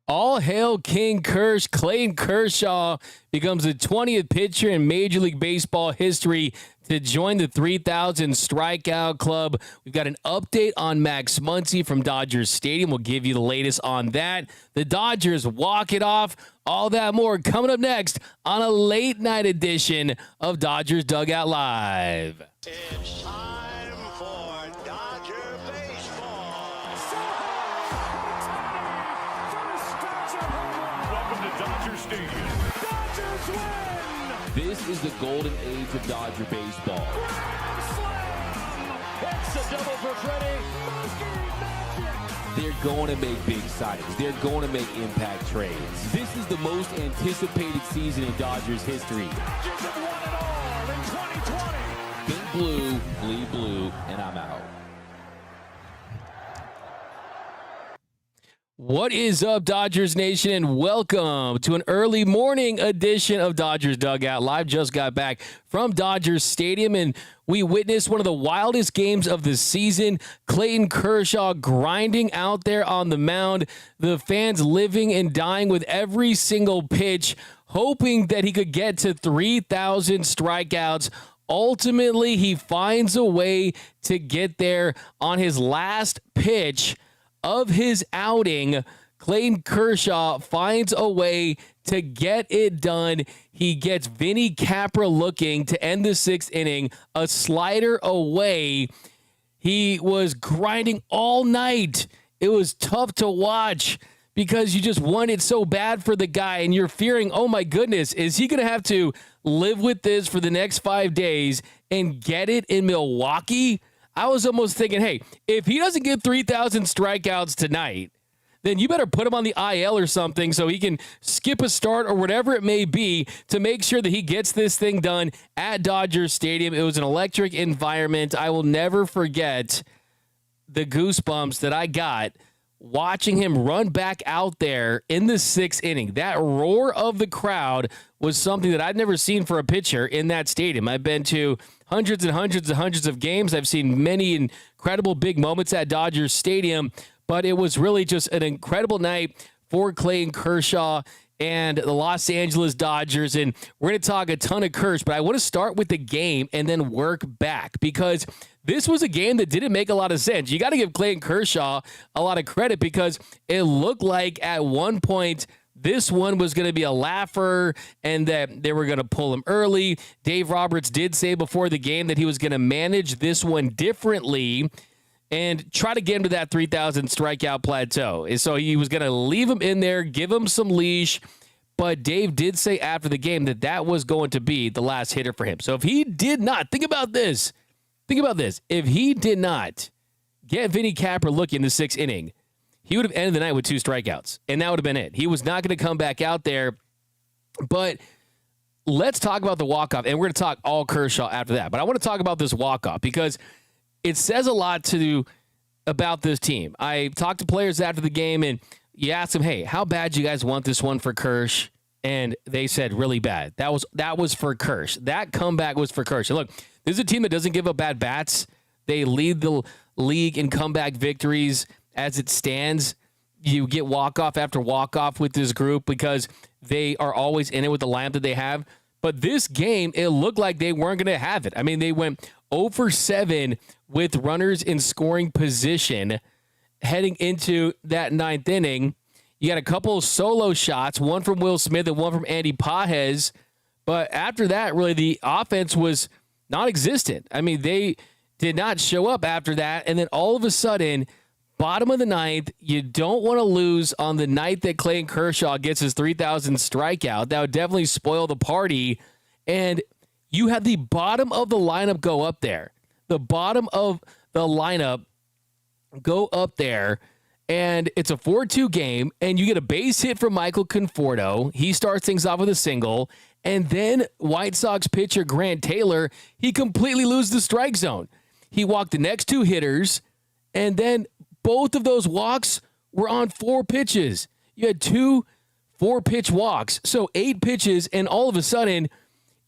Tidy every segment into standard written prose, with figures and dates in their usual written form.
All hail King Kersh. Clayton Kershaw becomes the 20th pitcher in Major League Baseball history to join the 3,000 strikeout club. We've got an update on Max Muncy from Dodgers Stadium. We'll give you the latest on that. The Dodgers walk it off. All that more coming up next on a late night edition of Dodgers Dugout Live. It's time for Dodger baseball. Welcome to Dodger Stadium. Dodgers win! This is the golden age of Dodger baseball. Grand slam! It's a double for Freddie. They're going to make big signings. They're going to make impact trades. This is the most anticipated season in Dodgers history. Dodgers have won it all in 2020. Think blue, bleed blue, and I'm out. What is up, Dodgers Nation, and welcome to an early morning edition of Dodgers Dugout Live. Just got back from Dodgers Stadium, and we witnessed one of the wildest games of the season. Clayton Kershaw grinding out there on the mound, the fans living and dying with every single pitch, hoping that he could get to 3,000 strikeouts. Ultimately, he finds a way to get there on his last pitch of his outing. Clayton Kershaw finds a way to get it done. He gets Vinny Capra looking to end the sixth inning, a slider away. He was grinding all night. It was tough to watch because you just want it so bad for the guy, and you're fearing, oh my goodness, is he going to have to live with this for the next 5 days and get it in Milwaukee? I was almost thinking, hey, if he doesn't get 3,000 strikeouts tonight, then you better put him on the IL or something so he can skip a start or whatever it may be to make sure that he gets this thing done at Dodgers Stadium. It was an electric environment. I will never forget the goosebumps that I got watching him run back out there in the sixth inning. That roar of the crowd was something that I'd never seen for a pitcher in that stadium. I've been to hundreds and hundreds and hundreds of games. I've seen many incredible big moments at Dodgers Stadium, but it was really just an incredible night for Clayton Kershaw and the Los Angeles Dodgers. And we're going to talk a ton of Kersh, but I want to start with the game and then work back because this was a game that didn't make a lot of sense. You got to give Clayton Kershaw a lot of credit because it looked like at one point this one was going to be a laugher and that they were going to pull him early. Dave Roberts did say before the game that he was going to manage this one differently and try to get him to that 3,000 strikeout plateau. And so he was going to leave him in there, give him some leash. But Dave did say after the game that that was going to be the last hitter for him. So if he did not, think about this. If he did not get Vinny Capra looking in the sixth inning, he would have ended the night with 2 strikeouts, and that would have been it. He was not going to come back out there. But let's talk about the walk-off, and we're going to talk all Kershaw after that. But I want to talk about this walk-off because it says a lot about this team. I talked to players after the game, and you ask them, hey, how bad do you guys want this one for Kersh? And they said really bad. That was for Kersh. That comeback was for Kersh. And look, this is a team that doesn't give up bad bats. They lead the league in comeback victories as it stands. You get walk-off after walk-off with this group because they are always in it with the lineup that they have. But this game, it looked like they weren't going to have it. I mean, they went 0 for 7 with runners in scoring position heading into that ninth inning. You got a couple of solo shots, one from Will Smith and one from Andy Pages. But after that, really, the offense was non-existent. I mean, they did not show up after that. And then all of a sudden, bottom of the ninth, you don't want to lose on the night that Clayton Kershaw gets his 3,000 strikeout. That would definitely spoil the party. And you have the bottom of the lineup go up there. The bottom of the lineup go up there. And it's a 4-2 game, and you get a base hit from Michael Conforto. He starts things off with a single. And then White Sox pitcher Grant Taylor, he completely loses the strike zone. He walked the next 2 hitters, and then both of those walks were on 4 pitches. You had 2 4-pitch walks, so 8 pitches, and all of a sudden,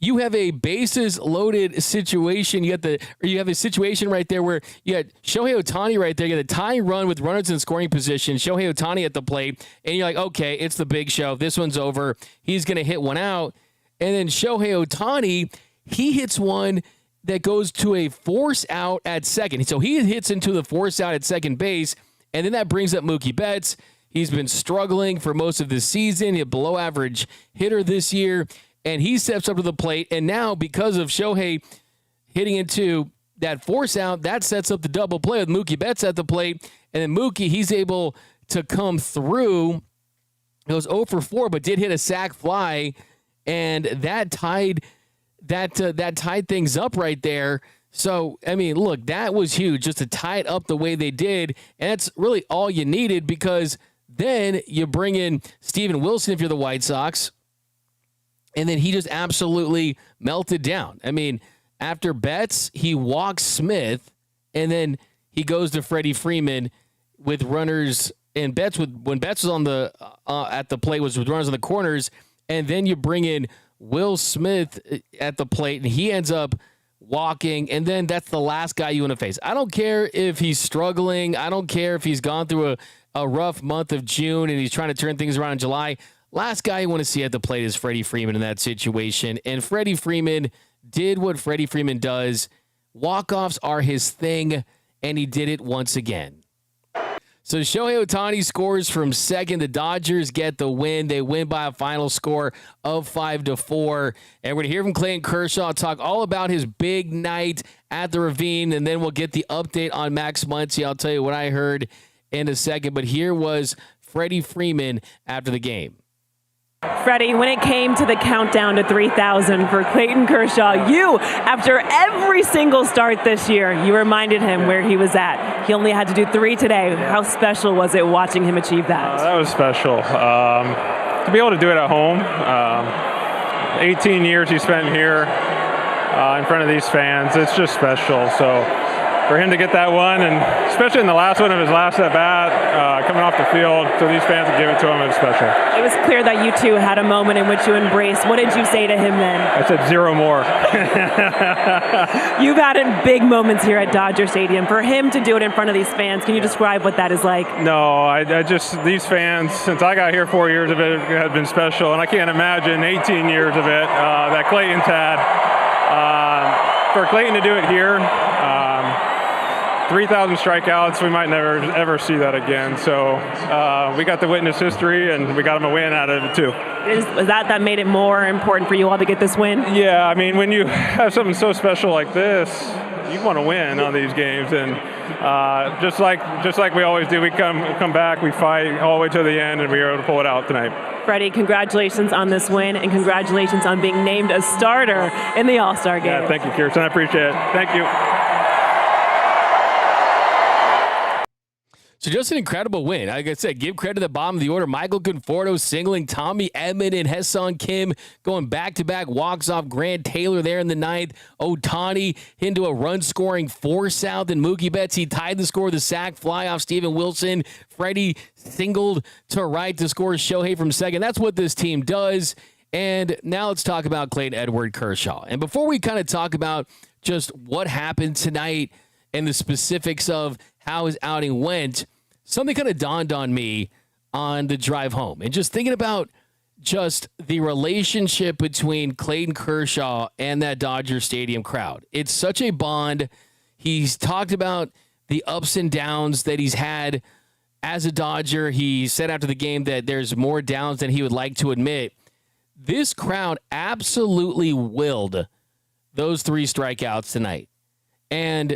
you have a bases loaded situation. You have a situation right there where you got Shohei Ohtani right there. You got a tying run with runners in scoring position. Shohei Ohtani at the plate, and you're like, okay, it's the big show. This one's over. He's going to hit one out, and then Shohei Ohtani, he hits one that goes to a force out at second. So he hits into the force out at second base, and then that brings up Mookie Betts. He's been struggling for most of the season. He's a below average hitter this year. And he steps up to the plate, and now because of Shohei hitting into that force out, that sets up the double play with Mookie Betts at the plate. And then Mookie, he's able to come through. It was 0 for 4, but did hit a sac fly, and that tied things up right there. So, I mean, look, that was huge just to tie it up the way they did, and that's really all you needed because then you bring in Steven Wilson if you're the White Sox. And then he just absolutely melted down. I mean, after Betts, he walks Smith, and then he goes to Freddie Freeman with runners. And when Betts was on the at the plate was with runners on the corners, and then you bring in Will Smith at the plate, and he ends up walking, and then that's the last guy you want to face. I don't care if he's struggling. I don't care if he's gone through a rough month of June and he's trying to turn things around in July. Last guy you want to see at the plate is Freddie Freeman in that situation. And Freddie Freeman did what Freddie Freeman does. Walk-offs are his thing, and he did it once again. So Shohei Ohtani scores from second. The Dodgers get the win. They win by a final score of 5-4. And we're going to hear from Clayton Kershaw talk all about his big night at the Ravine, and then we'll get the update on Max Muncy. I'll tell you what I heard in a second. But here was Freddie Freeman after the game. Freddie, when it came to the countdown to 3,000 for Clayton Kershaw, you, after every single start this year, you reminded him where he was at. He only had to do 3 today. How special was it watching him achieve that? That was special. To be able to do it at home, 18 years he spent here in front of these fans, it's just special. So for him to get that one, and especially in the last one of his last at-bat, coming off the field, so these fans would give it to him, it was special. It was clear that you two had a moment in which you embraced. What did you say to him then? I said 0 more. You've had big moments here at Dodger Stadium. For him to do it in front of these fans, can you describe what that is like? No, I just, these fans, since I got here 4 years of it, had been special, and I can't imagine 18 years of it that Clayton's had. For Clayton to do it here, 3,000 strikeouts, we might never, ever see that again. So we got to witness history, and we got him a win out of it, too. Was that made it more important for you all to get this win? Yeah, I mean, when you have something so special like this, you want to win on these games. And just like we always do, we come back, we fight all the way to the end, and we were able to pull it out tonight. Freddie, congratulations on this win, and congratulations on being named a starter in the All-Star game. Yeah, thank you, Kirsten. I appreciate it. Thank you. So just an incredible win. Like I said, give credit to the bottom of the order. Michael Conforto singling Tommy Edman and Hesson Kim going back-to-back walks off Grant Taylor there in the ninth. Ohtani into a run-scoring force out. Then Mookie Betts, he tied the score with a sac fly off Steven Wilson. Freddie singled to right to score Shohei from second. That's what this team does. And now let's talk about Clayton Edward Kershaw. And before we kind of talk about just what happened tonight and the specifics of how his outing went, something kind of dawned on me on the drive home. And just thinking about just the relationship between Clayton Kershaw and that Dodger Stadium crowd. It's such a bond. He's talked about the ups and downs that he's had as a Dodger. He said after the game that there's more downs than he would like to admit. This crowd absolutely willed those 3 strikeouts tonight. And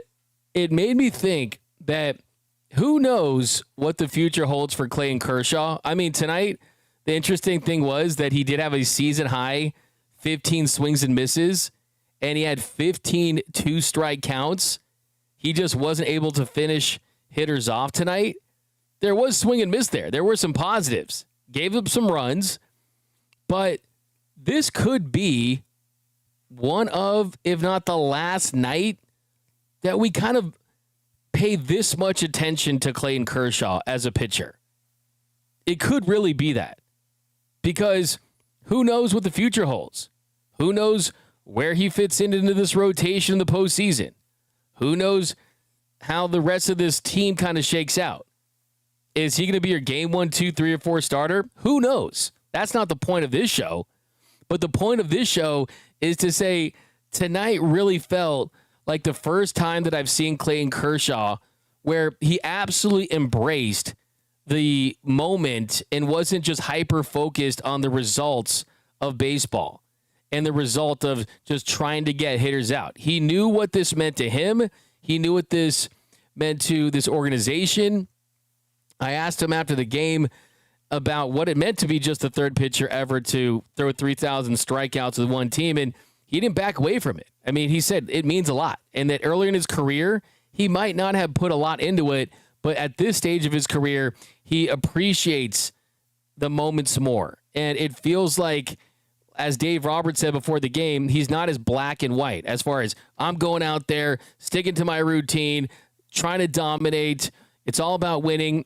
it made me think that who knows what the future holds for Clayton Kershaw. I mean, tonight, the interesting thing was that he did have a season-high 15 swings and misses, and he had 15 two-strike counts. He just wasn't able to finish hitters off tonight. There was swing and miss there. There were some positives. Gave up some runs, but this could be one of, if not the last night, that we kind of pay this much attention to Clayton Kershaw as a pitcher. It could really be that, because who knows what the future holds? Who knows where he fits into this rotation in the postseason. Who knows how the rest of this team kind of shakes out? Is he going to be your game 1, 2, 3, or 4 starter? Who knows? That's not the point of this show. But the point of this show is to say tonight really felt like the first time that I've seen Clayton Kershaw where he absolutely embraced the moment and wasn't just hyper-focused on the results of baseball and the result of just trying to get hitters out. He knew what this meant to him. He knew what this meant to this organization. I asked him after the game about what it meant to be just the third pitcher ever to throw 3,000 strikeouts with one team, and he didn't back away from it. I mean, he said it means a lot, and that earlier in his career, he might not have put a lot into it, but at this stage of his career, he appreciates the moments more. And it feels like, as Dave Roberts said before the game, he's not as black and white as far as I'm going out there, sticking to my routine, trying to dominate. It's all about winning.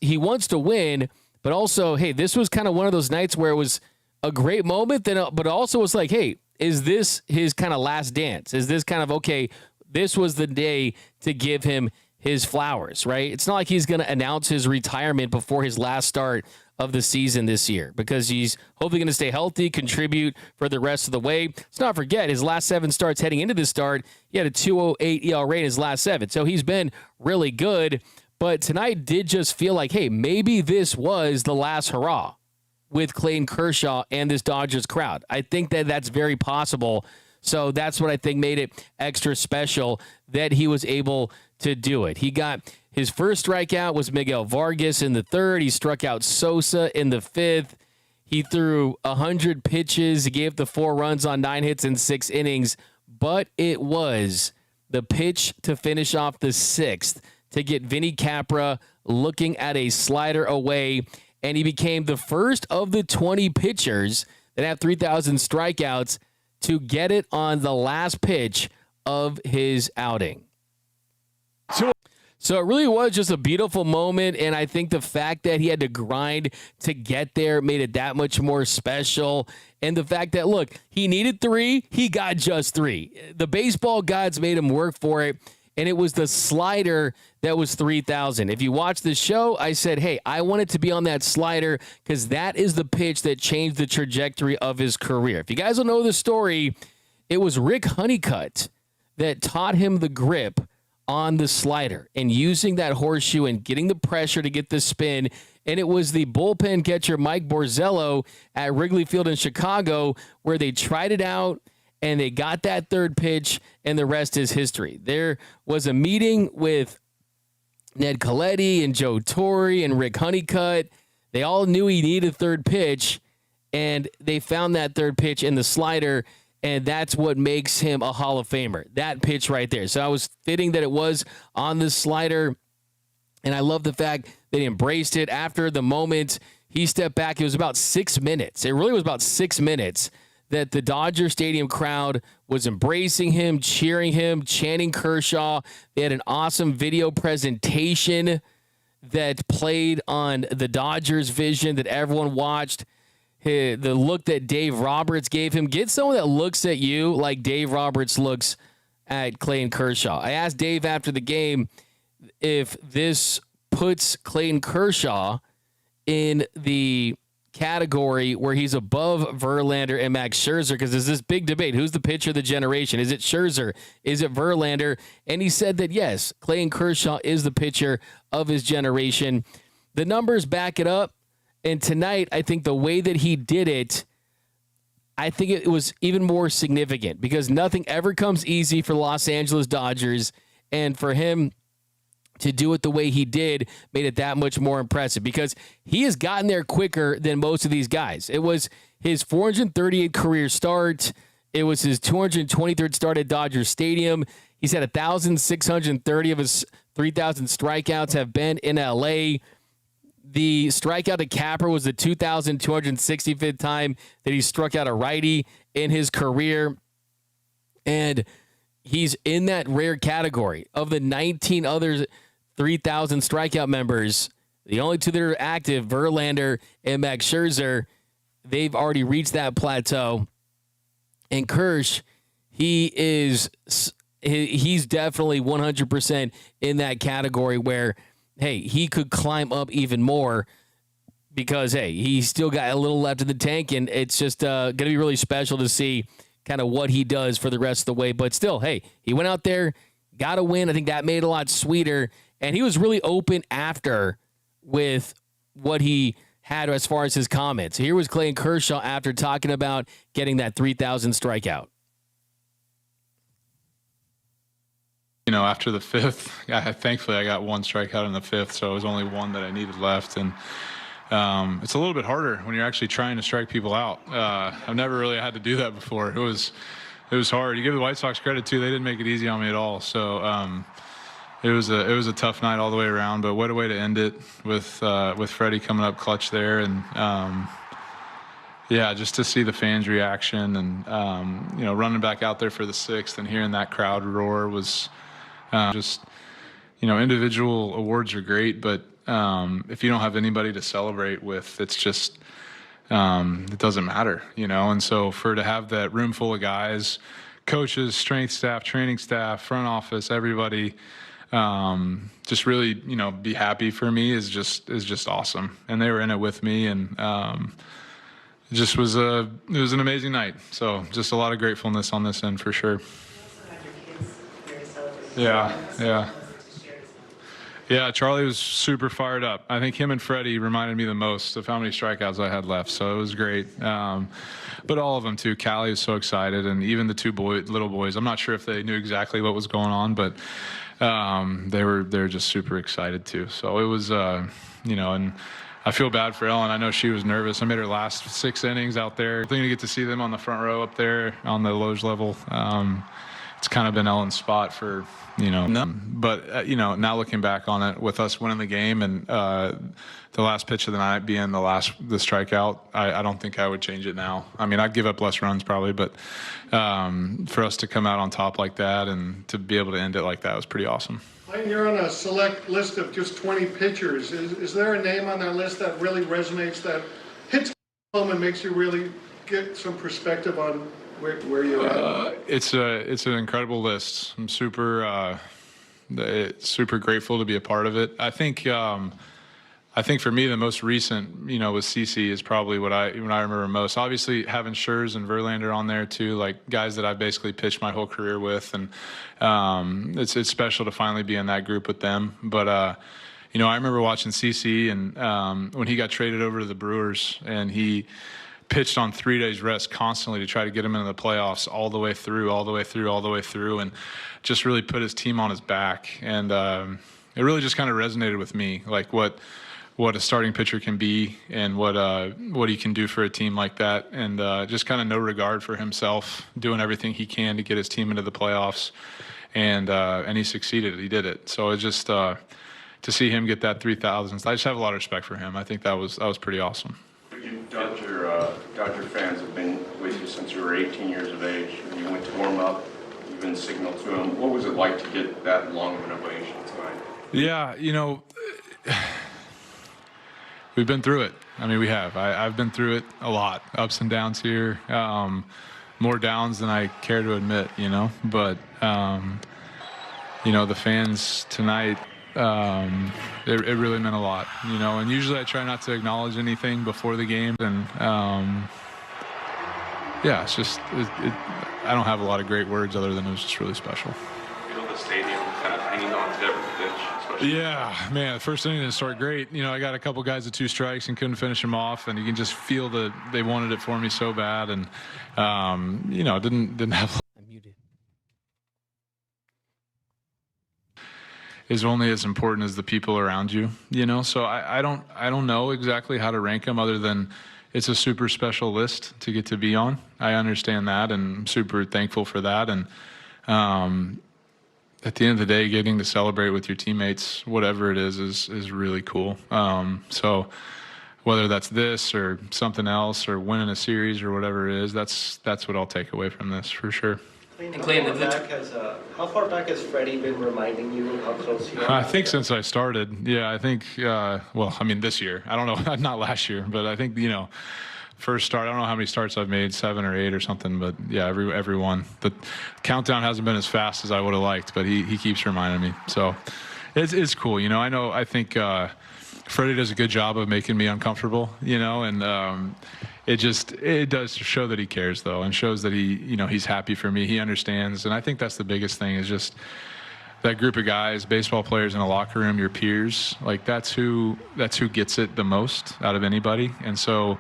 He wants to win, but also, hey, this was kind of one of those nights where it was a great moment, but also was like, hey, is this his kind of last dance? Is this kind of, okay, this was the day to give him his flowers, right? It's not like he's going to announce his retirement before his last start of the season this year because he's hopefully going to stay healthy, contribute for the rest of the way. Let's not forget his last 7 starts heading into this start. He had a 2.08 ERA in his last 7. So he's been really good. But tonight did just feel like, hey, maybe this was the last hurrah with Clayton Kershaw and this Dodgers crowd. I think that that's very possible. So that's what I think made it extra special that he was able to do it. He got his first strikeout was Miguel Vargas in the 3rd. He struck out Sosa in the 5th. He threw 100 pitches. He gave the 4 runs on 9 hits in 6 innings. But it was the pitch to finish off the 6th to get Vinny Capra looking at a slider away. And he became the first of the 20 pitchers that have 3,000 strikeouts to get it on the last pitch of his outing. So it really was just a beautiful moment, and I think the fact that he had to grind to get there made it that much more special. And the fact that, look, he needed 3, he got just 3. The baseball gods made him work for it, and it was the slider that was 3,000. If you watch the show, I said, hey, I want it to be on that slider because that is the pitch that changed the trajectory of his career. If you guys don't know the story, it was Rick Honeycutt that taught him the grip on the slider and using that horseshoe and getting the pressure to get the spin. And it was the bullpen catcher Mike Borzello at Wrigley Field in Chicago where they tried it out and they got that third pitch, and the rest is history. There was a meeting with Ned Colletti and Joe Torre and Rick Honeycutt. They all knew he needed a third pitch, and they found that third pitch in the slider, and that's what makes him a Hall of Famer, that pitch right there. So I was fitting that it was on the slider, and I love the fact that he embraced it. After the moment, he stepped back. It was about 6 minutes. It really was about 6 minutes that the Dodger Stadium crowd was embracing him, cheering him, chanting Kershaw. They had an awesome video presentation that played on the Dodgers Vision that everyone watched. The look that Dave Roberts gave him. Get someone that looks at you like Dave Roberts looks at Clayton Kershaw. I asked Dave after the game if this puts Clayton Kershaw in the category where he's above Verlander and Max Scherzer, because there's this big debate. Who's the pitcher of the generation? Is it Scherzer? Is it Verlander? And he said that, yes, Clayton Kershaw is the pitcher of his generation. The numbers back it up. And tonight, I think the way that he did it, I think it was even more significant because nothing ever comes easy for Los Angeles Dodgers. And for him to do it the way he did made it that much more impressive because he has gotten there quicker than most of these guys. It was his 438th career start. It was his 223rd start at Dodger Stadium. He's had 1,630 of his 3,000 strikeouts have been in L.A. The strikeout to Capra was the 2,265th time that he struck out a righty in his career. And he's in that rare category of the 19 other 3,000 strikeout members. The only two that are active, Verlander and Max Scherzer, they've already reached that plateau. And Kersh, he's definitely 100% in that category where, hey, he could climb up even more because, hey, he's still got a little left in the tank, and it's just going to be really special to see kind of what he does for the rest of the way. But still, hey, he went out there, got a win. I think that made it a lot sweeter, and he was really open after with what he had as far as his comments. Here was Clayton Kershaw after talking about getting that 3,000 strikeout. You know, after the fifth, thankfully I got one strikeout in the fifth, so it was only one that I needed left. And it's a little bit harder when you're actually trying to strike people out. I've never really had to do that before. It was hard. You give the White Sox credit too; they didn't make it easy on me at all. So it was a tough night all the way around. But what a way to end it with Freddie coming up clutch there, and yeah, just to see the fans' reaction and you know, running back out there for the sixth and hearing that crowd roar was. Just, you know, individual awards are great, but if you don't have anybody to celebrate with, it's just, it doesn't matter, you know. And so to have that room full of guys, coaches, strength staff, training staff, front office, everybody, just really, you know, be happy for me is just awesome. And they were in it with me, and it was an amazing night. So just a lot of gratefulness on this end for sure. Yeah. Charlie was super fired up. I think him and Freddie reminded me the most of how many strikeouts I had left, so it was great. But all of them too. Callie was so excited, and even the two little boys. I'm not sure if they knew exactly what was going on, but they were just super excited too. So it was, you know, and I feel bad for Ellen. I know she was nervous. I made her last 6 innings out there. I think to get to see them on the front row up there on the Loge level. It's kind of been Ellen's spot for, you know, but, you know, now looking back on it with us winning the game and the last pitch of the night being the strikeout, I don't think I would change it now. I mean, I'd give up less runs probably, but for us to come out on top like that and to be able to end it like that was pretty awesome. You're on a select list of just 20 pitchers. Is there a name on that list that really resonates, that hits home and makes you really get some perspective on where you're at? It's an incredible list. I'm super grateful to be a part of it. I think for me the most recent, you know, with CC is probably what I remember most. Obviously having Scherz and Verlander on there too, like guys that I've basically pitched my whole career with, and it's special to finally be in that group with them. But you know, I remember watching CC and when he got traded over to the Brewers, and he pitched on 3 days rest constantly to try to get him into the playoffs all the way through, and just really put his team on his back. And it really just kind of resonated with me, like what a starting pitcher can be and what he can do for a team like that. And just kind of no regard for himself, doing everything he can to get his team into the playoffs. And he succeeded. He did it. So it's just to see him get that 3,000, I just have a lot of respect for him. I think that was pretty awesome. Dodger fans have been with you since you were 18 years of age. When you went to warm up, you've been signaled to them. What was it like to get that long of an ovation tonight? Yeah, you know, we've been through it. I mean, we have. I've been through it a lot, ups and downs here, more downs than I care to admit, you know. But, you know, the fans tonight, it really meant a lot, you know, and usually I try not to acknowledge anything before the game, and yeah, it's just I don't have a lot of great words other than it was just really special. Feel the stadium kind of hanging on to every pitch, especially. Yeah, man, the first inning didn't start great. You know, I got a couple guys at 2 strikes and couldn't finish them off, and you can just feel that they wanted it for me so bad, and you know, didn't have. Is only as important as the people around you, you know. So I don't know exactly how to rank them, other than it's a super special list to get to be on. I understand that, and I'm super thankful for that. And at the end of the day, getting to celebrate with your teammates, whatever it is really cool. So whether that's this or something else or winning a series or whatever it is, that's what I'll take away from this for sure. How far back has Freddie been reminding you how close you are? I think since I started. Yeah, I think, well, I mean, this year. I don't know, not last year, but I think, you know, first start. I don't know how many starts I've made, 7 or 8 or something, but yeah, every one. The countdown hasn't been as fast as I would have liked, but he keeps reminding me. So it's cool. I think Freddie does a good job of making me uncomfortable, and it does show that he cares, though, and shows that he's happy for me. He understands, and I think that's the biggest thing is just that group of guys, baseball players in a locker room, your peers, like that's who gets it the most out of anybody. And so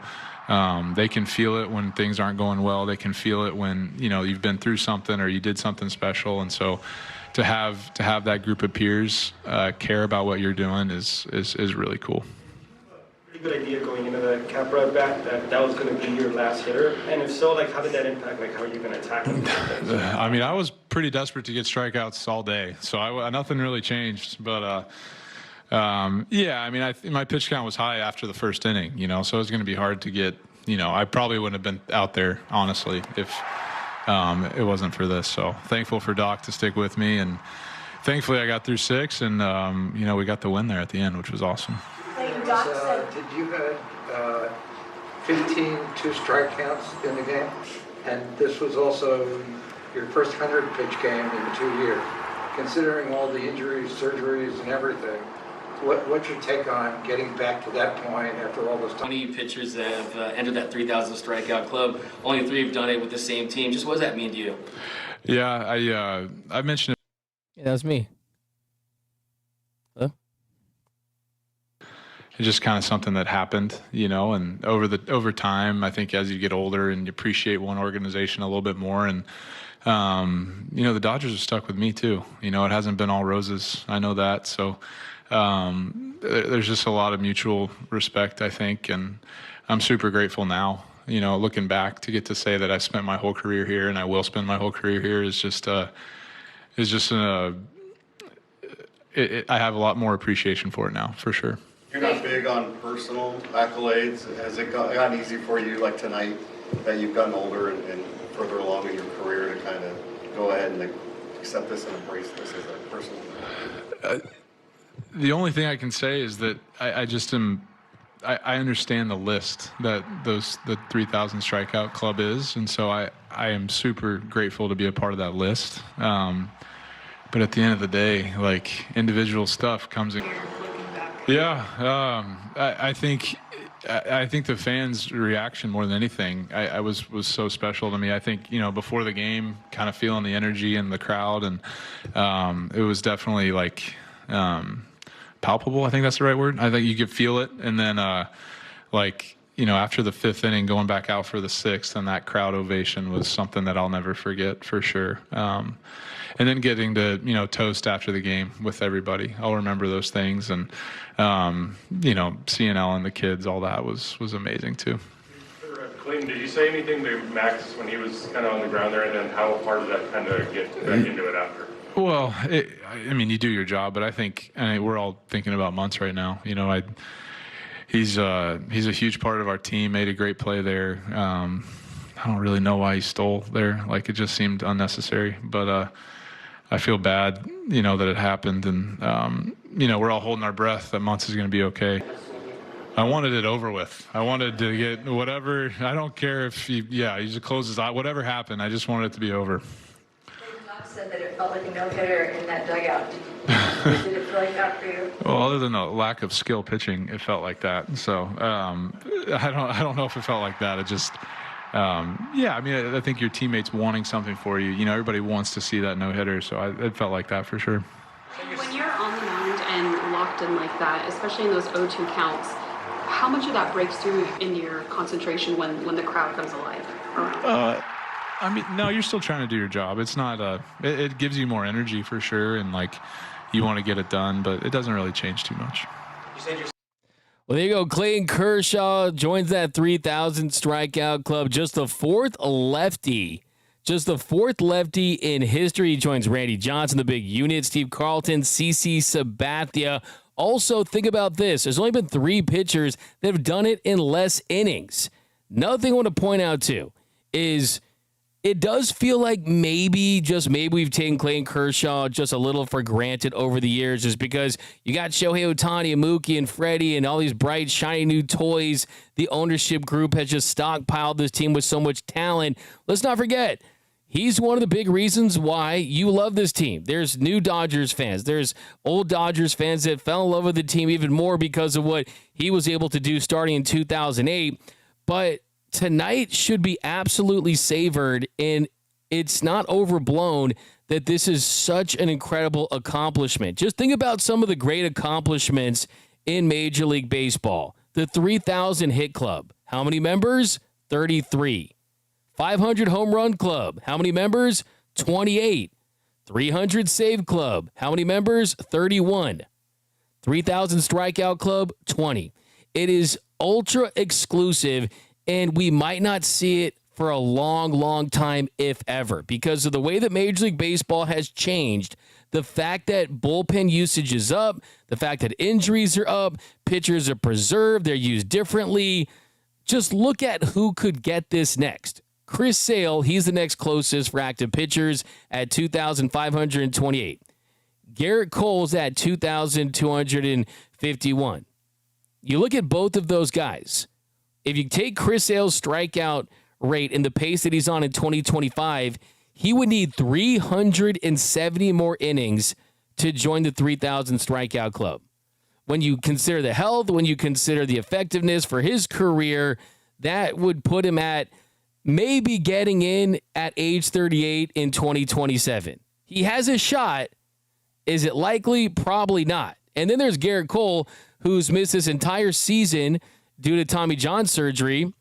they can feel it when things aren't going well. They can feel it when you've been through something or you did something special. And so to have that group of peers care about what you're doing is really cool. Pretty good idea going into the Capra at bat that was going to be your last hitter, and if so, how did that impact how are you going to attack it? I mean, I was pretty desperate to get strikeouts all day, so nothing really changed. But yeah, I mean, my pitch count was high after the first inning, so it was going to be hard to get. I probably wouldn't have been out there honestly if it wasn't for this. So thankful for Doc to stick with me, and thankfully I got through 6, and we got the win there at the end, which was awesome. Did you have 15 strikeouts in the game? And this was also your first 100-pitch game in 2 years. Considering all the injuries, surgeries, and everything, what's your take on getting back to that point after all this time? 20 pitchers that have entered that 3,000 strikeout club. Only 3 have done it with the same team. Just what does that mean to you? Yeah, I mentioned it. Yeah, that was me. Hello? It's just kind of something that happened, and over time, I think as you get older and you appreciate one organization a little bit more, and the Dodgers are stuck with me too. It hasn't been all roses. I know that. So there's just a lot of mutual respect, I think, and I'm super grateful now. Looking back to get to say that I spent my whole career here and I will spend my whole career here is just I have a lot more appreciation for it now, for sure. You're not big on personal accolades. Has it gotten easy for you, like tonight, that you've gotten older and further along in your career to kind of go ahead and accept this and embrace this as a personal? The only thing I can say is that I just am. I understand the list that the 3,000 strikeout club is, and so I am super grateful to be a part of that list. But at the end of the day, individual stuff comes in. Yeah, I think the fans' reaction more than anything was so special to me. I think before the game, kind of feeling the energy in the crowd, and it was definitely palpable. I think that's the right word. I think you could feel it, and then after the 5th inning, going back out for the 6th, and that crowd ovation was something that I'll never forget for sure. And then getting to toast after the game with everybody, I'll remember those things, and seeing Ellen, the kids, all that was amazing too. Clayton, did you say anything to Max when he was kind of on the ground there, and then how hard did that kind of get back into it after? Well, you do your job, but I think we're all thinking about Muncy right now. He's a huge part of our team. Made a great play there. I don't really know why he stole there. It just seemed unnecessary, but I feel bad, that it happened, and we're all holding our breath that Muncy is going to be okay. I wanted it over with. I wanted to get whatever. I don't care if he just closes his eye. Whatever happened, I just wanted it to be over. Doc said that it felt like a no-hitter in that dugout. Did it feel like that for you? Well, other than a lack of skill pitching, it felt like that. So I don't know if it felt like that. It just. I think your teammates wanting something for you. Everybody wants to see that no-hitter, so it felt like that for sure. When you're on the mound and locked in like that, especially in those 0-2 counts, how much of that breaks through in your concentration when the crowd comes alive? No, you're still trying to do your job. It's not it gives you more energy for sure, and you want to get it done, but it doesn't really change too much. Well, there you go. Clayton Kershaw joins that 3,000 strikeout club. Just the fourth lefty in history. He joins Randy Johnson, the big unit, Steve Carlton, CC Sabathia. Also, think about this. There's only been 3 pitchers that have done it in less innings. Another thing I want to point out, too, is it does feel like maybe we've taken Clayton Kershaw just a little for granted over the years, just because you got Shohei Ohtani and Mookie and Freddie and all these bright, shiny new toys. The ownership group has just stockpiled this team with so much talent. Let's not forget, he's one of the big reasons why you love this team. There's new Dodgers fans. There's old Dodgers fans that fell in love with the team even more because of what he was able to do starting in 2008. But tonight should be absolutely savored, and it's not overblown that this is such an incredible accomplishment. Just think about some of the great accomplishments in Major League Baseball. The 3,000 hit club. How many members? 33. 500 home run club. How many members? 28. 300 save club. How many members? 31. 3,000 strikeout club? 20. It is ultra exclusive, and we might not see it for a long, long time, if ever, because of the way that Major League Baseball has changed. The fact that bullpen usage is up, the fact that injuries are up, pitchers are preserved, they're used differently. Just look at who could get this next. Chris Sale, he's the next closest for active pitchers at 2,528. Garrett Cole's at 2,251. You look at both of those guys. If you take Chris Sale's strikeout rate and the pace that he's on in 2025, he would need 370 more innings to join the 3,000 strikeout club. When you consider the health, when you consider the effectiveness for his career, that would put him at maybe getting in at age 38 in 2027. He has a shot. Is it likely? Probably not. And then there's Garrett Cole, who's missed this entire season due to Tommy John surgery.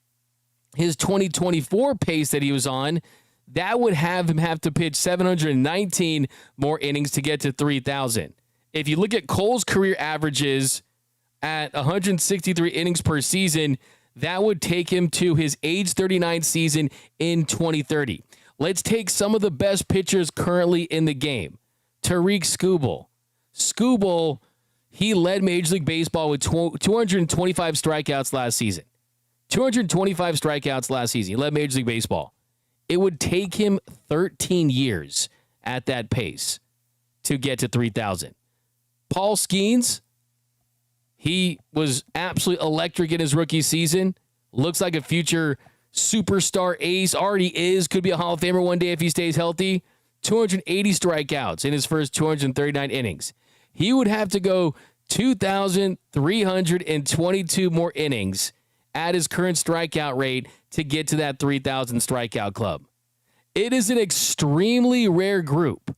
His 2024 pace that he was on, that would have him have to pitch 719 more innings to get to 3,000. If you look at Cole's career averages at 163 innings per season, that would take him to his age 39 season in 2030. Let's take some of the best pitchers currently in the game. Tariq Skubal, he led Major League Baseball with 225 strikeouts last season. 225 strikeouts last season. He led Major League Baseball. It would take him 13 years at that pace to get to 3,000. Paul Skeens, he was absolutely electric in his rookie season. Looks like a future superstar ace. Already is. Could be a Hall of Famer one day if he stays healthy. 280 strikeouts in his first 239 innings. He would have to go 2,322 more innings at his current strikeout rate to get to that 3,000 strikeout club. It is an extremely rare group.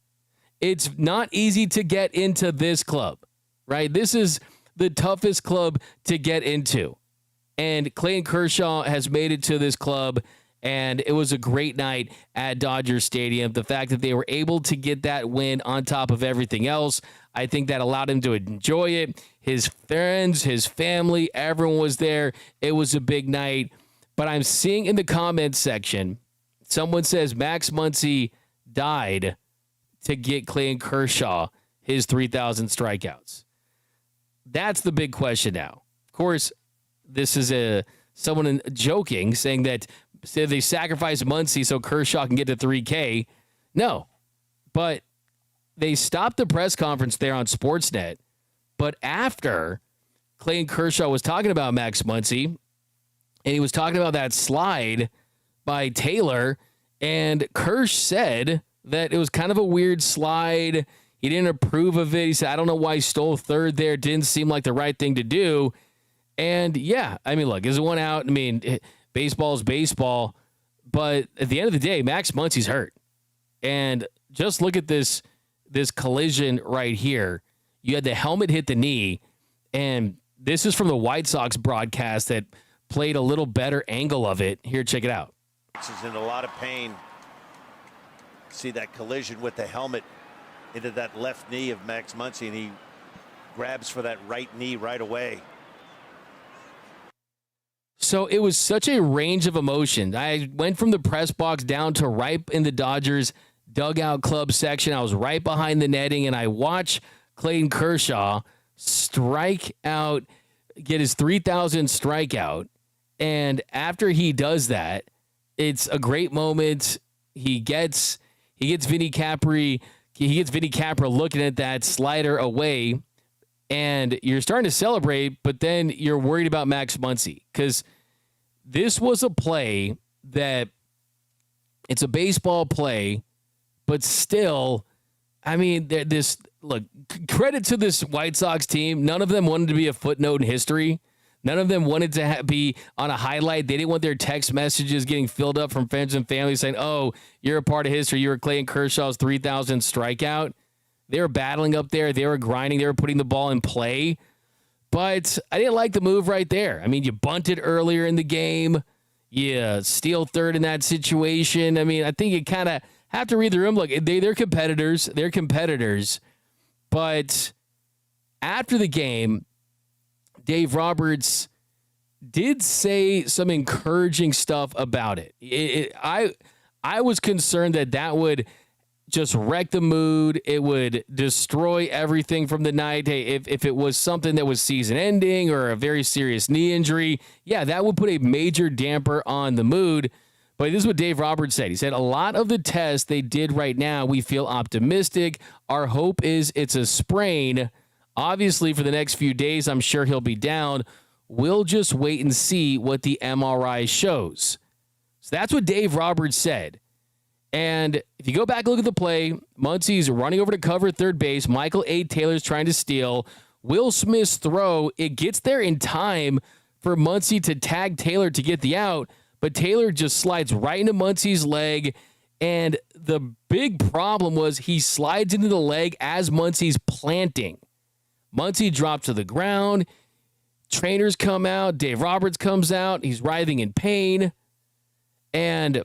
It's not easy to get into this club, right? This is the toughest club to get into. And Clayton Kershaw has made it to this club, and it was a great night at Dodgers Stadium. The fact that they were able to get that win on top of everything else, I think that allowed him to enjoy it. His friends, his family, everyone was there. It was a big night. But I'm seeing in the comments section, someone says Max Muncy died to get Clayton Kershaw his 3,000 strikeouts. That's the big question now. Of course, this is someone joking, saying that they sacrificed Muncy so Kershaw can get to 3K. No, but they stopped the press conference there on Sportsnet. But after Clayton Kershaw was talking about Max Muncy, and he was talking about that slide by Taylor, and Kersh said that it was kind of a weird slide. He didn't approve of it. He said, I don't know why he stole third there. It didn't seem like the right thing to do. And yeah, I mean, look, is it one out? I mean, baseball is baseball. But at the end of the day, Max Muncy's hurt. And just look at this collision right here. You had the helmet hit the knee. And this is from the White Sox broadcast that played a little better angle of it. Here, check it out. He's in a lot of pain. See that collision with the helmet into that left knee of Max Muncy, and he grabs for that right knee right away. So it was such a range of emotion. I went from the press box down to right in the Dodgers dugout club section. I was right behind the netting, and I watched Clayton Kershaw strike out, get his 3,000 strikeout. And after he does that, it's a great moment. he gets Vinny Capra looking at that slider away, and you're starting to celebrate, but then you're worried about Max Muncy because this was a play that it's a baseball play, but still, I mean, credit to this White Sox team. None of them wanted to be a footnote in history. None of them wanted to be on a highlight. They didn't want their text messages getting filled up from friends and family saying, oh, you're a part of history. You were Clayton Kershaw's 3,000th strikeout. They were battling up there. They were grinding. They were putting the ball in play. But I didn't like the move right there. I mean, you bunted earlier in the game. You steal third in that situation. I mean, I think you kind of have to read the room. Look, they're competitors. They're competitors. But after the game, Dave Roberts did say some encouraging stuff about it. I was concerned that would just wreck the mood. It would destroy everything from the night. Hey, if it was something that was season ending or a very serious knee injury, yeah, that would put a major damper on the mood. But this is what Dave Roberts said. He said, a lot of the tests they did right now, we feel optimistic. Our hope is it's a sprain. Obviously, for the next few days, I'm sure he'll be down. We'll just wait and see what the MRI shows. So that's what Dave Roberts said. And if you go back and look at the play, Muncy's running over to cover third base. Michael A. Taylor's trying to steal. Will Smith's throw, it gets there in time for Muncy to tag Taylor to get the out, but Taylor just slides right into Muncy's leg. And the big problem was he slides into the leg as Muncy's planting. Muncy dropped to the ground. Trainers come out. Dave Roberts comes out. He's writhing in pain. And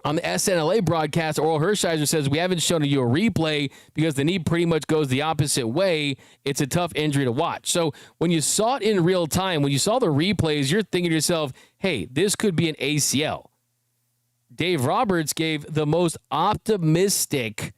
on the SNLA broadcast, Oral Hershiser says, we haven't shown you a replay because the knee pretty much goes the opposite way. It's a tough injury to watch. So when you saw it in real time, when you saw the replays, you're thinking to yourself, hey, this could be an ACL. Dave Roberts gave the most optimistic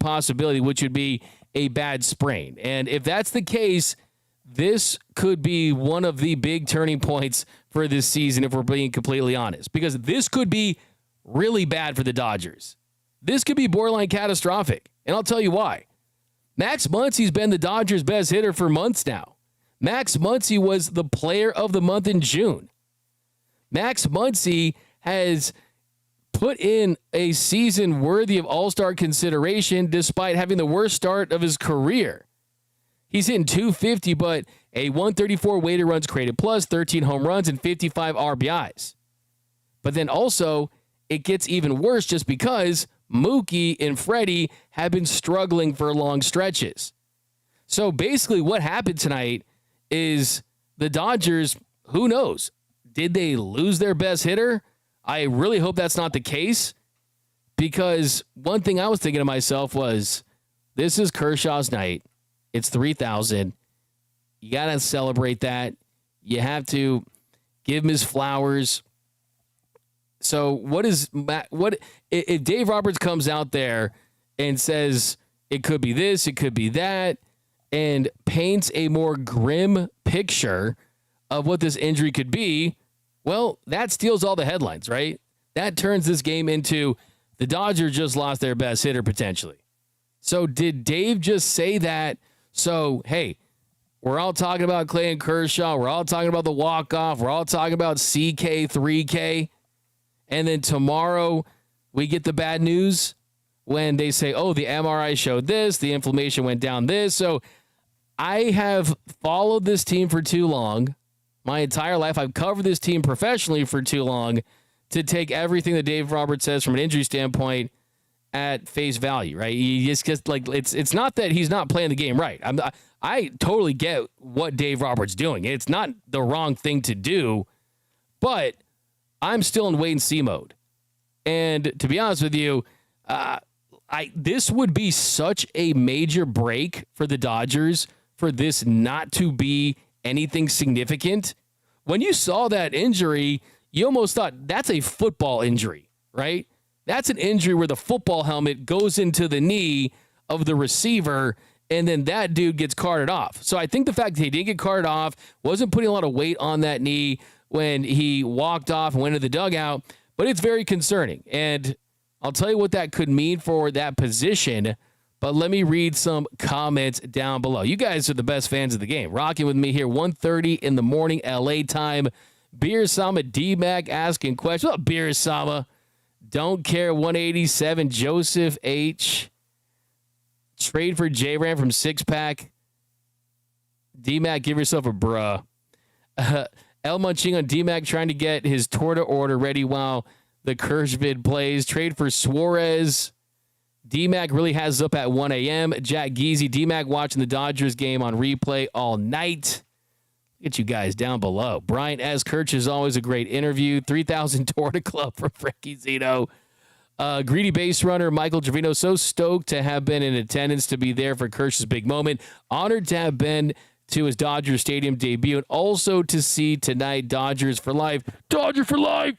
possibility, which would be a bad sprain. And if that's the case, this could be one of the big turning points for this season, if we're being completely honest, because this could be really bad for the Dodgers. This could be borderline catastrophic. And I'll tell you why. Max Muncy's been the Dodgers' best hitter for months now. Max Muncy was the player of the month in June. Max Muncy has put in a season worthy of all-star consideration despite having the worst start of his career. He's hitting .250, but a 134 weighted runs created plus, 13 home runs, and 55 RBIs. But then also, it gets even worse just because Mookie and Freddie have been struggling for long stretches. So basically what happened tonight is the Dodgers, who knows? Did they lose their best hitter? I really hope that's not the case, because one thing I was thinking to myself was, this is Kershaw's night. It's 3,000. You got to celebrate that. You have to give him his flowers. So if Dave Roberts comes out there and says it could be this, it could be that, and paints a more grim picture of what this injury could be, well, that steals all the headlines, right? That turns this game into the Dodgers just lost their best hitter potentially. So did Dave just say that? So, hey, we're all talking about Clayton Kershaw. We're all talking about the walk-off. We're all talking about CK, 3K. And then tomorrow we get the bad news when they say, oh, the MRI showed this, the inflammation went down this. So I have followed this team for too long. My entire life, I've covered this team professionally for too long to take everything that Dave Roberts says from an injury standpoint at face value, right? You just like it's not that he's not playing the game right. I totally get what Dave Roberts doing. It's not the wrong thing to do, but I'm still in wait and see mode. And to be honest with you, this would be such a major break for the Dodgers for this not to be anything significant. When you saw that injury, you almost thought that's a football injury, right? That's an injury where the football helmet goes into the knee of the receiver, and then that dude gets carted off. So I think the fact that he didn't get carted off, wasn't putting a lot of weight on that knee when he walked off and went to the dugout, But it's very concerning. And I'll tell you what that could mean for that position. But let me read some comments down below. You guys are the best fans of the game. Rocking with me here, 1:30 in the morning, LA time. Beer Sama D-Mac asking questions. Oh, Beer Sama. Don't care, 187. Joseph H. Trade for J-Ram from Six Pack. D-Mac, give yourself a bruh. El Munching on D-Mac trying to get his tour to order ready while the Kirsch vid plays. Trade for Suarez. D-Mac really has us up at 1 a.m. Jack Geezy. D-Mac watching the Dodgers game on replay all night. Get you guys down below. Brian S. Kirch is always a great interview. 3,000 tour to club for Frankie Zito. Greedy base runner Michael Trevino, so stoked to have been in attendance to be there for Kirsch's big moment. Honored to have been to his Dodgers Stadium debut and also to see tonight Dodgers for life. Dodger for life.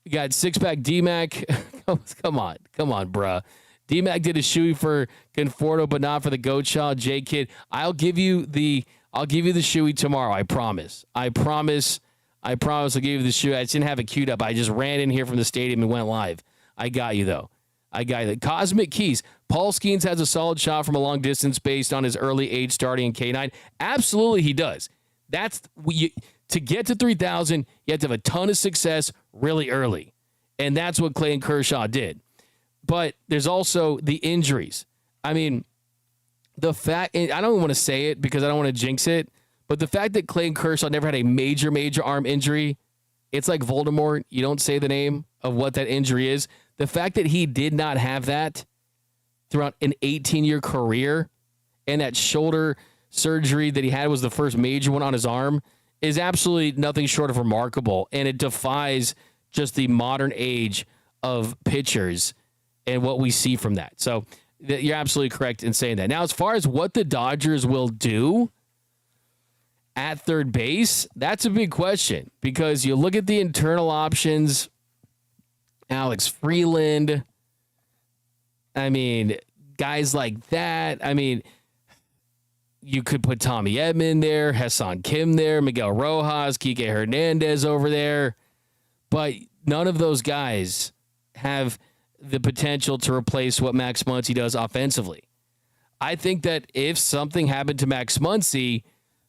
You got Six-Pack D-Mac. Come on, bruh. D-Mac did a shoey for Conforto, but not for the Goat Child. J-Kid, I'll give you the shoey tomorrow. I promise. I'll give you the shoey. I just didn't have it queued up. I just ran in here from the stadium and went live. I got you, though. Cosmic Keys. Paul Skeens has a solid shot from a long distance based on his early age starting in K9. Absolutely, he does. To get to 3,000, you have to have a ton of success really early. And that's what Clayton Kershaw did. But there's also the injuries. I mean, the fact, I don't want to say it because I don't want to jinx it, but the fact that Clayton Kershaw never had a major arm injury, it's like Voldemort. You don't say the name of what that injury is. The fact that he did not have that throughout an 18-year career and that shoulder surgery that he had was the first major one on his arm is absolutely nothing short of remarkable. And it defies just the modern age of pitchers and what we see from that. So you're absolutely correct in saying that. Now, as far as what the Dodgers will do at third base, that's a big question because you look at the internal options, Alex Freeland, I mean, guys like that. I mean, you could put Tommy Edman there, Hassan Kim there, Miguel Rojas, Kike Hernandez over there, but none of those guys have the potential to replace what Max Muncy does offensively. I think that if something happened to Max Muncy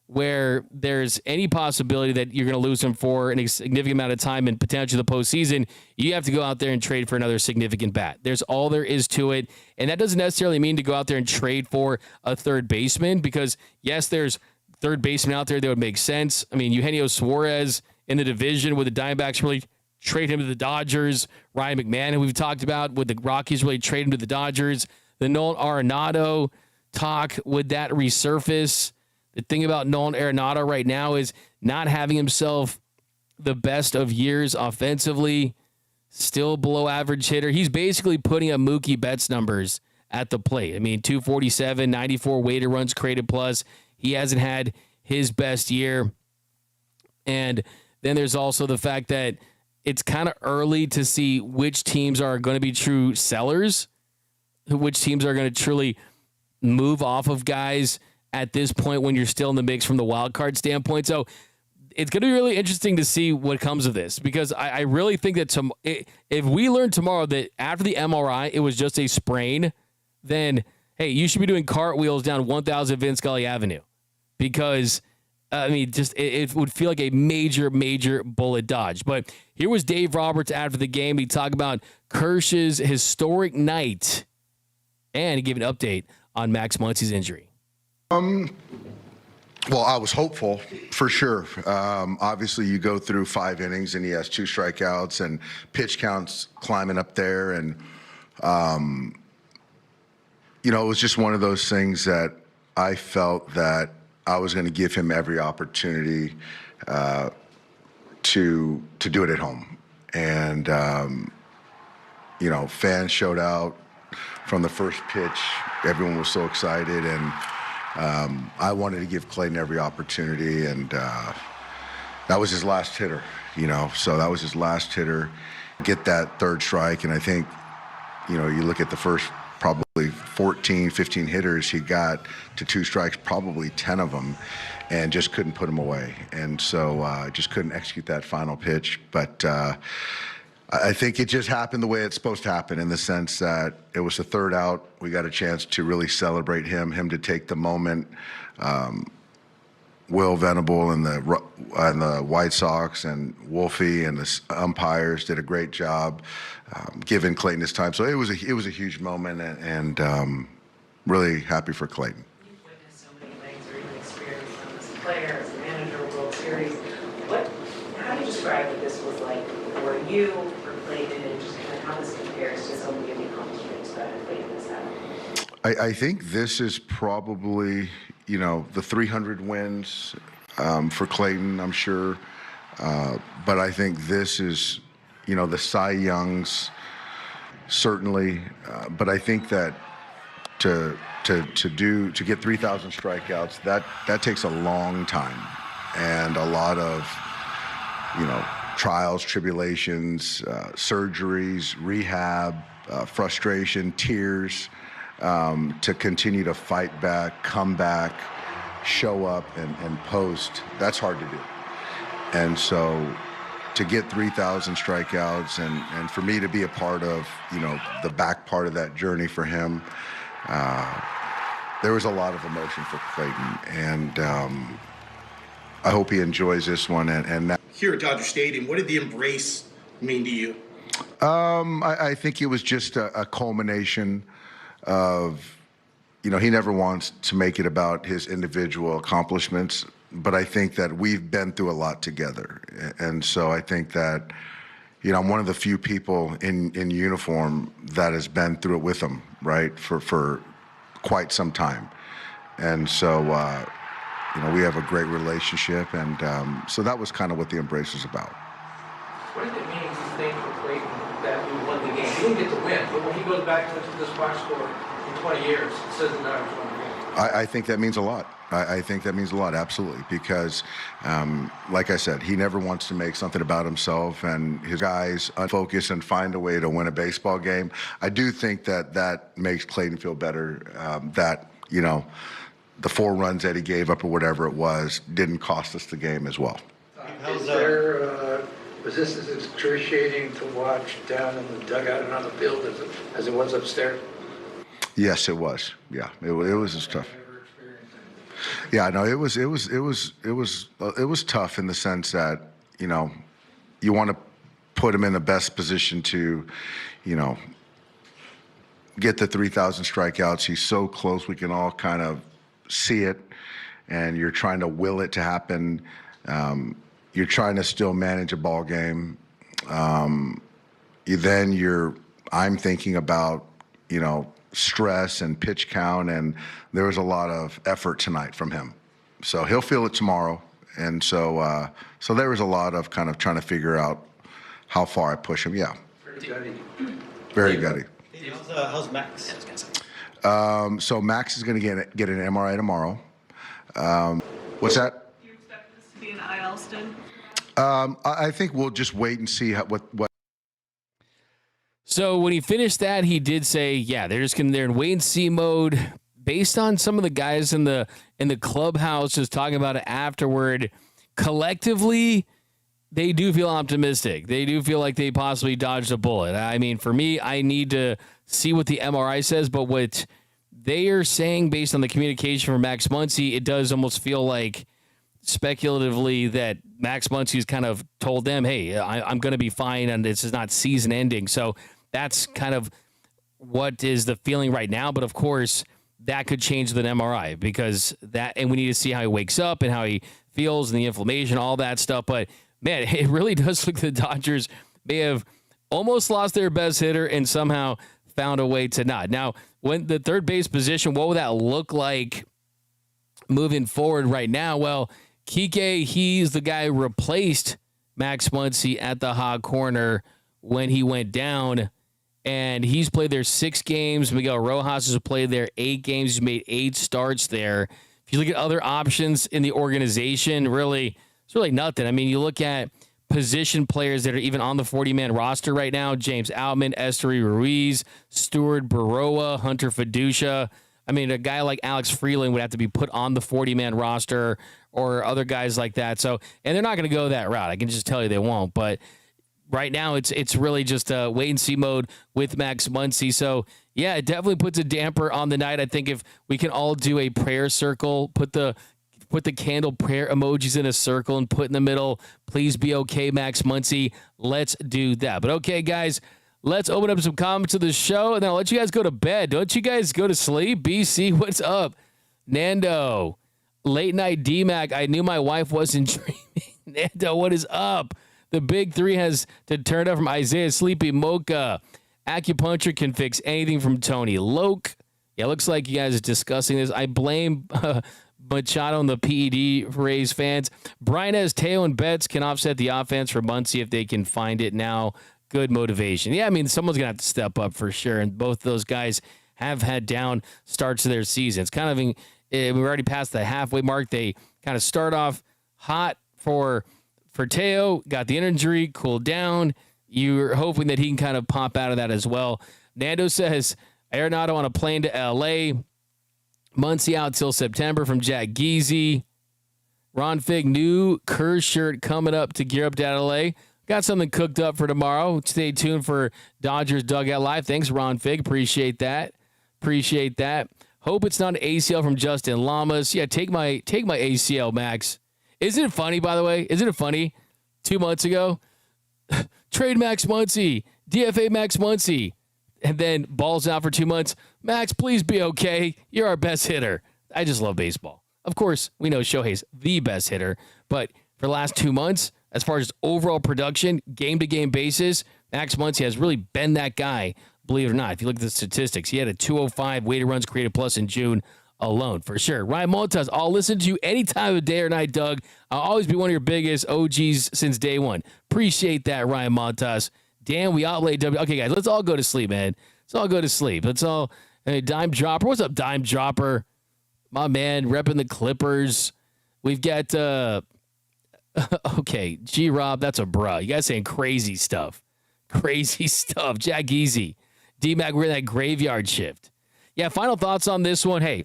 where there's any possibility that you're going to lose him for a significant amount of time and potentially the postseason, you have to go out there and trade for another significant bat. There's all there is to it. And that doesn't necessarily mean to go out there and trade for a third baseman because, yes, there's third baseman out there that would make sense. I mean, Eugenio Suarez in the division with the Diamondbacks really trade him to the Dodgers. Ryan McMahon, who we've talked about, with the Rockies really trade him to the Dodgers. The Nolan Arenado talk, would that resurface? The thing about Nolan Arenado right now is not having himself the best of years offensively, still below average hitter. He's basically putting up Mookie Betts numbers at the plate. I mean, 247, 94 weighted runs created plus. He hasn't had his best year. And then there's also the fact that it's kind of early to see which teams are going to be true sellers, which teams are going to truly move off of guys at this point when you're still in the mix from the wild card standpoint. So it's going to be really interesting to see what comes of this because I really think that if we learn tomorrow that after the MRI it was just a sprain, then, hey, you should be doing cartwheels down 1,000 Vince Scully Avenue because, I mean, just it would feel like a major bullet dodge. But here was Dave Roberts after the game. He talked about Kersh's historic night, and he gave an update on Max Muncy's injury. Well, I was hopeful for sure. Obviously, you go through 5 innings and he has 2 strikeouts and pitch counts climbing up there. And, it was just one of those things that I felt that I was going to give him every opportunity to do it at home. And, fans showed out from the first pitch. Everyone was so excited. And I wanted to give Clayton every opportunity, and that was his last hitter, so that was his last hitter. Get that third strike, and I think, you look at the first probably 14, 15 hitters, he got to 2 strikes, probably 10 of them, and just couldn't put them away. And so just couldn't execute that final pitch. But I think it just happened the way it's supposed to happen, in the sense that it was the third out. We got a chance to really celebrate him to take the moment. Will Venable and the White Sox and Wolfie and the umpires did a great job giving Clayton his time. So it was a huge moment, and really happy for Clayton. You've witnessed so many things, or even experienced them as a player, as a manager, World Series. How do you describe what this was like for you, for Clayton, and just kind of how this compares to some of the accomplishments that Clayton has had? I think this is probably, the 300 wins for Clayton, I'm sure. But I think this is, the Cy Youngs, certainly. But I think that to get 3,000 strikeouts, that takes a long time and a lot of, trials, tribulations, surgeries, rehab, frustration, tears, to continue to fight back, come back, show up, and post. That's hard to do. And so to get 3,000 strikeouts and for me to be a part of, the back part of that journey for him, there was a lot of emotion for Clayton. And I hope he enjoys this one. And that. Here at Dodger Stadium, what did the embrace mean to you? I think it was just a culmination of, he never wants to make it about his individual accomplishments, but I think that we've been through a lot together. And so I think that, I'm one of the few people in uniform that has been through it with him, right, for quite some time. And so, we have a great relationship, and so that was kind of what the embrace was about. What does it mean, you think, for Clayton that we won the game? He didn't get to win, but when he goes back to this box score in 20 years, it says the Dodgers won the game. I think that means a lot. I think that means a lot, absolutely, because, like I said, he never wants to make something about himself, and his guys unfocus and find a way to win a baseball game. I do think that makes Clayton feel better, that, the 4 runs that he gave up or whatever it was didn't cost us the game as well. Was this as excruciating to watch down in the dugout and on the field as it was upstairs? Yes, it was. Yeah, it was as tough. Yeah, no, it was tough in the sense that, you want to put him in the best position to, get the 3,000 strikeouts. He's so close, we can all kind of see it, and you're trying to will it to happen. You're trying to still manage a ball game. I'm thinking about, stress and pitch count, and there was a lot of effort tonight from him. So he'll feel it tomorrow. And so there was a lot of kind of trying to figure out how far I push him. Yeah. Very gutty. How's Max? So Max is going to get an MRI tomorrow. What's that? Do you expect this to be an IL stint? I think we'll just wait and see what. So when he finished that, he did say, yeah, they're in wait and see mode. Based on some of the guys in the clubhouse just talking about it afterward, collectively, they do feel optimistic. They do feel like they possibly dodged a bullet. I mean, for me, I need to see what the MRI says, but what they are saying based on the communication from Max Muncy, it does almost feel like speculatively that Max Muncy's kind of told them, hey, I'm going to be fine, and this is not season ending. So that's kind of what is the feeling right now. But of course, that could change with an MRI and we need to see how he wakes up and how he feels and the inflammation, all that stuff. But man, it really does look like the Dodgers may have almost lost their best hitter and somehow found a way to not. Now, when the third base position, what would that look like moving forward right now? Well, Kike, he's the guy who replaced Max Muncy at the hot corner when he went down, and he's played there 6 games. Miguel Rojas has played there 8 games. He's made 8 starts there. If you look at other options in the organization, it's really nothing. I mean, you look at position players that are even on the 40-man roster right now: James Outman, Esteury Ruiz, Stuart Baroa, Hunter Fiducia. I mean, a guy like Alex Freeland would have to be put on the 40-man roster, or other guys like that. So, and they're not going to go that route. I can just tell you they won't. But right now it's really just a wait and see mode with Max Muncy. So yeah, it definitely puts a damper on the night. I think if we can all do a prayer circle, put the candle prayer emojis in a circle and put in the middle, please be okay, Max Muncy. Let's do that. But okay, guys, let's open up some comments of the show, and then I'll let you guys go to bed. Don't you guys go to sleep? BC, what's up? Nando, late night D-Mac, I knew my wife wasn't dreaming. Nando, what is up? The big three has to turn up from Isaiah Sleepy Mocha. Acupuncture can fix anything from Tony Loke. Yeah, looks like you guys are discussing this. I blame Machado and the PED Rays fans. Brian has Teo and Betts can offset the offense for Muncy if they can find it now. Good motivation. Yeah, I mean, someone's going to have to step up for sure, and both those guys have had down starts to their season. It's kind of, we're already past the halfway mark. They kind of start off hot for Teo, got the injury, cooled down. You're hoping that he can kind of pop out of that as well. Nando says, Arenado on a plane to L.A., Muncy out till September from Jack Geezy. Ron Fig, new Kerr shirt coming up to gear up to LA. Got something cooked up for tomorrow. Stay tuned for Dodgers Dugout Live. Thanks, Ron Fig. Appreciate that. Hope it's not an ACL from Justin Lamas. Yeah, take my ACL, Max. Isn't it funny, by the way? Isn't it funny? 2 months ago, trade Max Muncy, DFA Max Muncy. And then balls out for 2 months. Max, please be okay. You're our best hitter. I just love baseball. Of course, we know Shohei's the best hitter. But for the last 2 months, as far as overall production, game-to-game basis, Max Muncy has really been that guy, believe it or not. If you look at the statistics, he had a 205 weighted runs created plus in June alone, for sure. Ryan Montas, I'll listen to you any time of day or night, Doug. I'll always be one of your biggest OGs since day one. Appreciate that, Ryan Montas. Damn, we outlaid W. Okay, guys, let's all go to sleep, man. Let's all go to sleep. Let's all. Hey, Dime Dropper. What's up, Dime Dropper? My man, repping the Clippers. We've got, okay, G-Rob, that's a bruh. You guys saying crazy stuff. Crazy stuff. Jack Easy. D-Mac, we're in that graveyard shift. Yeah, final thoughts on this one. Hey,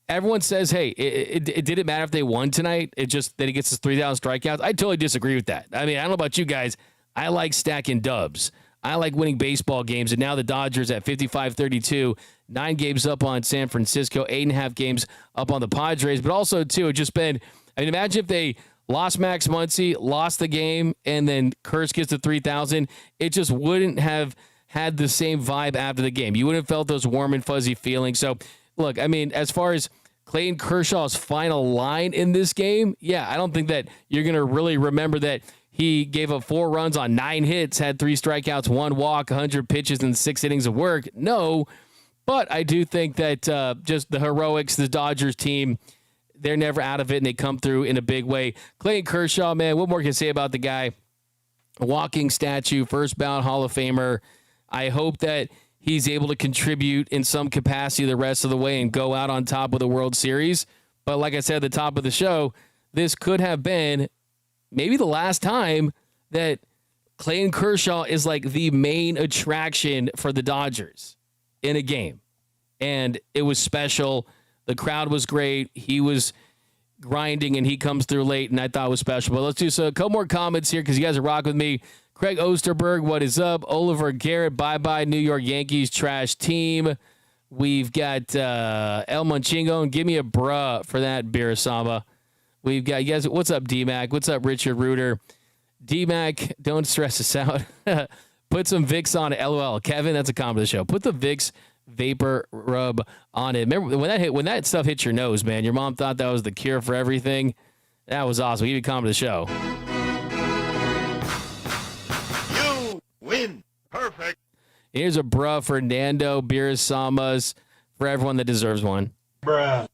everyone says, hey, it didn't matter if they won tonight. It just that he gets his 3,000 strikeouts. I totally disagree with that. I mean, I don't know about you guys. I like stacking dubs. I like winning baseball games. And now the Dodgers at 55-32, 9 games up on San Francisco, 8.5 games up on the Padres. But also, too, it's just been, I mean, imagine if they lost Max Muncy, lost the game, and then Kurtz gets to 3,000. It just wouldn't have had the same vibe after the game. You wouldn't have felt those warm and fuzzy feelings. So, look, I mean, as far as Clayton Kershaw's final line in this game, yeah, I don't think that you're going to really remember that he gave up 4 runs on 9 hits, had 3 strikeouts, 1 walk, 100 pitches, and 6 innings of work. No, but I do think that just the heroics, the Dodgers team, they're never out of it, and they come through in a big way. Clayton Kershaw, man, what more can I say about the guy? A walking statue, first ballot Hall of Famer. I hope that he's able to contribute in some capacity the rest of the way and go out on top with the World Series. But like I said at the top of the show, this could have been maybe the last time that Clayton Kershaw is like the main attraction for the Dodgers in a game. And it was special. The crowd was great. He was grinding, and he comes through late, and I thought it was special. But let's do a couple more comments here because you guys are rocking with me. Craig Osterberg, what is up? Oliver Garrett, bye-bye, New York Yankees trash team. We've got El Manchingo, and give me a bruh for that, Birasama. We've got, you guys, what's up, D-Mac? What's up, Richard Reuter? D-Mac, don't stress us out. Put some Vicks on it, LOL. Kevin, that's a comment of the show. Put the Vicks vapor rub on it. Remember when that stuff hit your nose, man, your mom thought that was the cure for everything? That was awesome. Give you a comment of the show. You win. Perfect. Here's a bruh for Nando Birasamas, for everyone that deserves one. Bruh.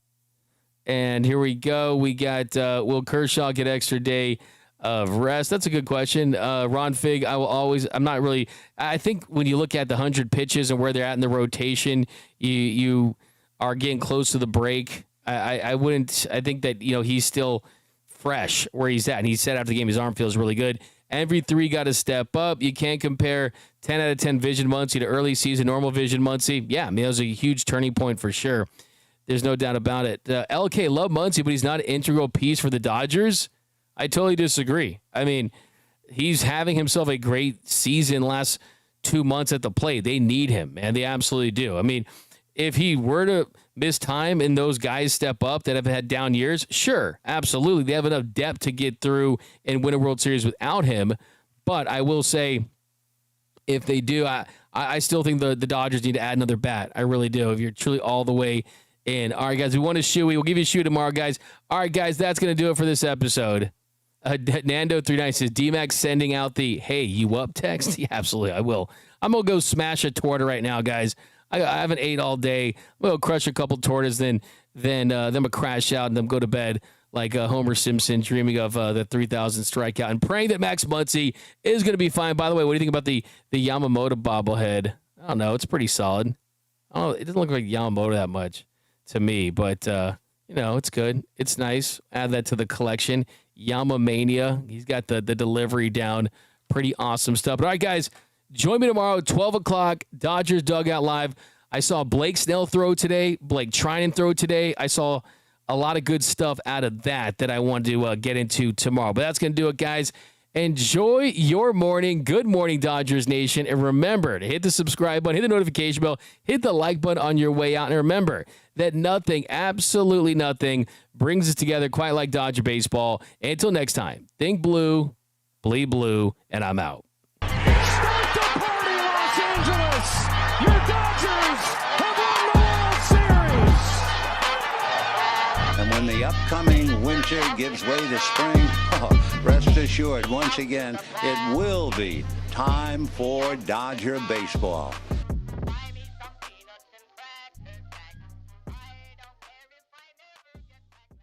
And here we go. We got, will Kershaw get extra day of rest? That's a good question. Ron Fig, I'm not really, I think when you look at the 100 pitches and where they're at in the rotation, you are getting close to the break. I think that, he's still fresh where he's at. And he said after the game, his arm feels really good. Every 3 got to step up. You can't compare 10 out of 10 Vision Muncy to early season normal Vision Muncy. Yeah, I mean, that was a huge turning point for sure. There's no doubt about it. LK, love Muncy, but he's not an integral piece for the Dodgers. I totally disagree. I mean, he's having himself a great season last 2 months at the plate. They need him, man. They absolutely do. I mean, if he were to miss time and those guys step up that have had down years, sure, absolutely. They have enough depth to get through and win a World Series without him. But I will say, if they do, I still think the Dodgers need to add another bat. I really do. If you're truly all the way in. All right, guys, we want a shoe. We'll give you a shoe tomorrow, guys. All right, guys, that's going to do it for this episode. Nando39 says, D-Mac sending out the, hey, you up text? Yeah, absolutely, I will. I'm going to go smash a torta right now, guys. I haven't ate all day. I'm going to crush a couple tortas, then I'm going to crash out and then go to bed like Homer Simpson dreaming of the 3,000 strikeout and praying that Max Muncy is going to be fine. By the way, what do you think about the Yamamoto bobblehead? I don't know. It's pretty solid. I don't know. It doesn't look like Yamamoto that much to me, but, it's good. It's nice. Add that to the collection. Yamamania. He's got the delivery down. Pretty awesome stuff. But all right, guys, join me tomorrow at 12 o'clock, Dodgers Dugout Live. I saw Blake Snell throw today, Blake Trinan throw today. I saw a lot of good stuff out of that I want to get into tomorrow. But that's going to do it, guys. Enjoy your morning. Good morning, Dodgers Nation. And remember to hit the subscribe button, hit the notification bell, hit the like button on your way out. And remember that nothing, absolutely nothing, brings us together quite like Dodger baseball. Until next time, think blue, bleed blue, and I'm out. Start the party, Los Angeles! Your Dodgers have won the World Series! And when the upcoming winter gives way to spring, rest assured, once again, it will be time for Dodger baseball.